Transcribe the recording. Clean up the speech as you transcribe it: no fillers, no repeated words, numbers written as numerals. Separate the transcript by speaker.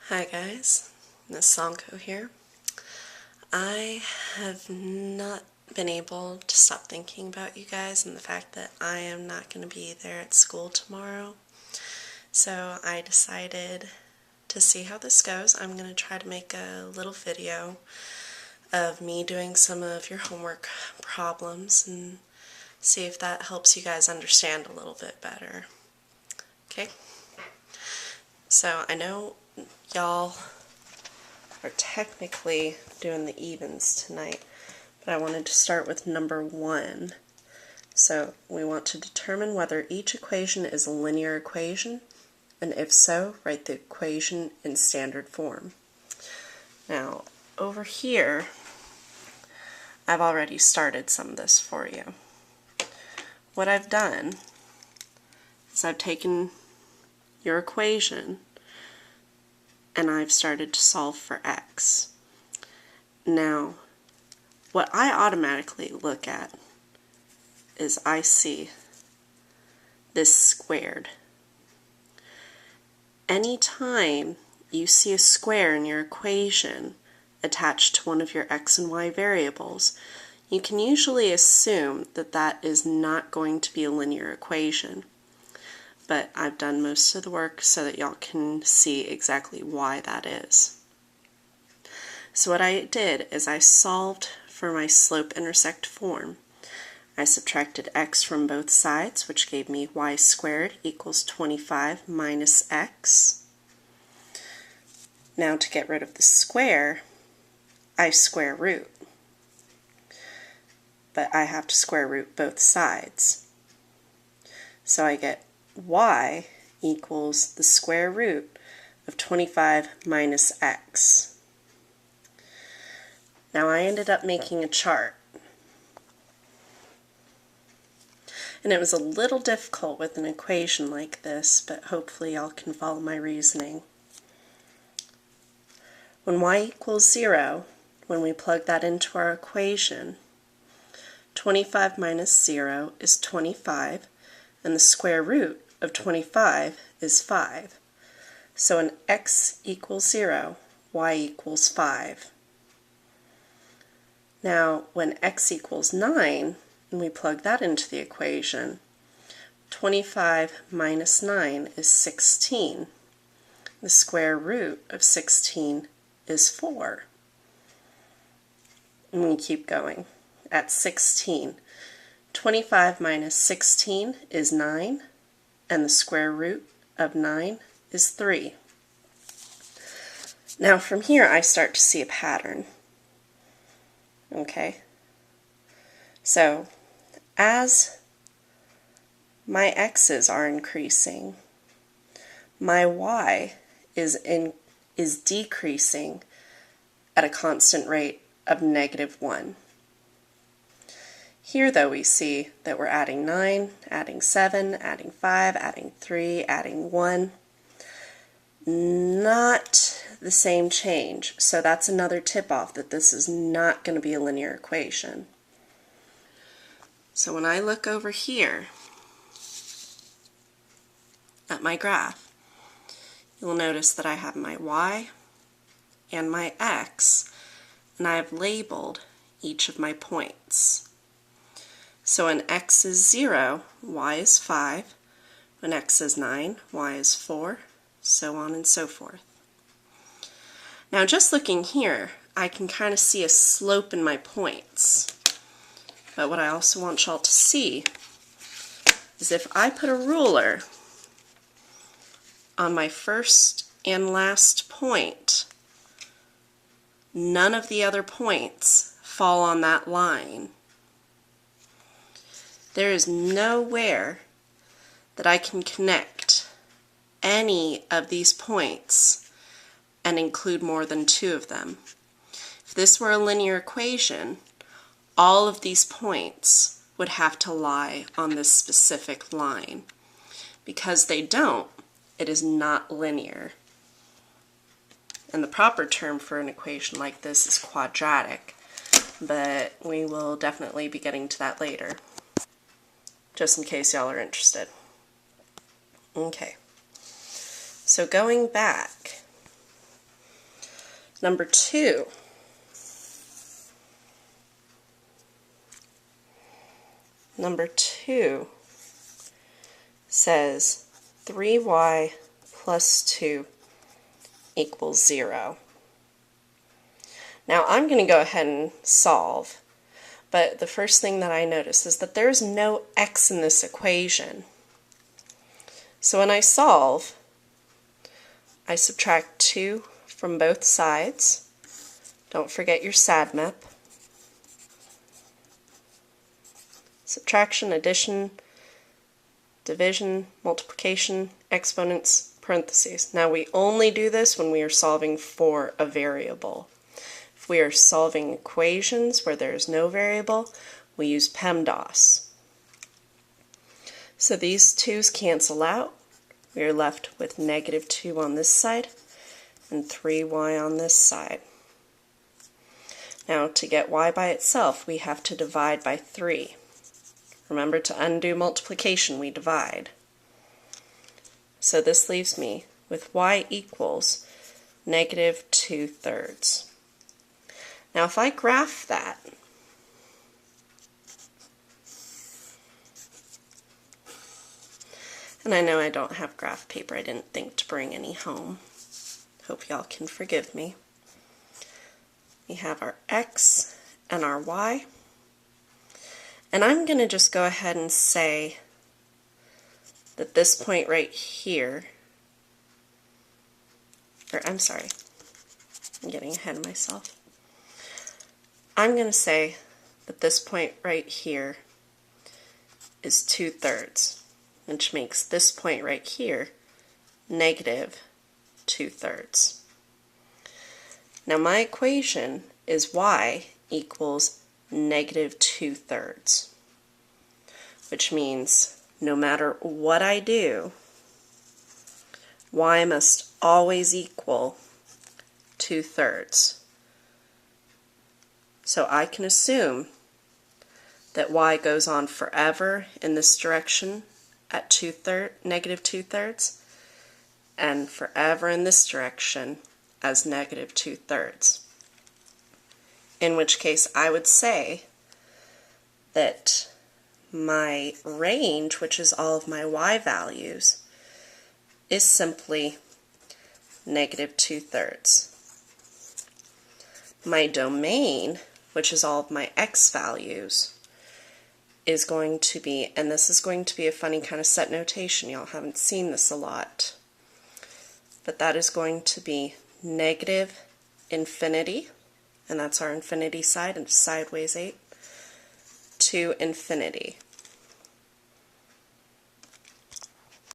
Speaker 1: Hi guys, Miss Sonko here. I have not been able to stop thinking about you guys and the fact that I am not going to be there at school tomorrow. So I decided to see how this goes. I'm going to try to make a little video of me doing some of your homework problems and see if that helps you guys understand a little bit better. Okay? So I know y'all are technically doing the evens tonight, but I wanted to start with number 1. So we want to determine whether each equation is a linear equation, and if so, write the equation in standard form. Now, over here, I've already started some of this for you. What I've done is I've taken your equation and I've started to solve for x. Now, what I automatically look at is I see this squared. Anytime you see a square in your equation attached to one of your x and y variables, you can usually assume that that is not going to be a linear equation. But I've done most of the work so that y'all can see exactly why that is. So what I did is I solved for my slope-intersect form. I subtracted x from both sides, which gave me y squared equals 25 minus x. Now to get rid of the square, I square root. But I have to square root both sides. So I get y equals the square root of 25 minus x. Now I ended up making a chart. And it was a little difficult with an equation like this, but hopefully y'all can follow my reasoning. When y equals 0, when we plug that into our equation, 25 minus 0 is 25, and the square root of 25 is 5. So when x equals 0, y equals 5. Now, when x equals 9, and we plug that into the equation, 25 minus 9 is 16. The square root of 16 is 4. And we keep going. At 16, 25 minus 16 is 9, and the square root of 9 is 3. Now from here I start to see a pattern. Okay? So as my x's are increasing, my y is decreasing at a constant rate of -1. Here, though, we see that we're adding 9, adding 7, adding 5, adding 3, adding 1. Not the same change, so that's another tip-off that this is not going to be a linear equation. So when I look over here at my graph, you'll notice that I have my y and my x, and I have labeled each of my points. So when x is 0, y is 5. When x is 9, y is 4, so on and so forth. Now just looking here, I can kind of see a slope in my points. But what I also want y'all to see is if I put a ruler on my first and last point, none of the other points fall on that line. There is nowhere that I can connect any of these points and include more than 2 of them. If this were a linear equation, all of these points would have to lie on this specific line. Because they don't, it is not linear. And the proper term for an equation like this is quadratic, but we will definitely be getting to that later, just in case y'all are interested. Okay, so going back, Number 2. Number 2 says 3y plus 2 equals 0. Now I'm going to go ahead and solve, but the first thing that I notice is that there's no x in this equation. So when I solve, I subtract 2 from both sides. Don't forget your SAD map. Subtraction, addition, division, multiplication, exponents, parentheses. Now we only do this when we are solving for a variable. If we are solving equations where there is no variable, we use PEMDAS. So these 2's cancel out. We are left with negative 2 on this side and 3y on this side. Now to get y by itself, we have to divide by 3. Remember, to undo multiplication, we divide. So this leaves me with y equals negative 2/3. Now if I graph that, and I know I don't have graph paper, I didn't think to bring any home. Hope y'all can forgive me. We have our x and our y. And I'm going to just go ahead and say that this point right here, or I'm sorry, I'm getting ahead of myself. I'm going to say that this point right here is 2/3, which makes this point right here negative 2/3. Now my equation is y equals negative 2/3, which means no matter what I do, y must always equal 2/3. So I can assume that y goes on forever in this direction at negative 2/3, and forever in this direction as negative 2/3. In which case I would say that my range, which is all of my y values, is simply negative 2/3. My domain, which is all of my x values, is going to be, and this is going to be a funny kind of set notation, y'all haven't seen this a lot, but that is going to be negative infinity, and that's our infinity side, and sideways 8, to infinity.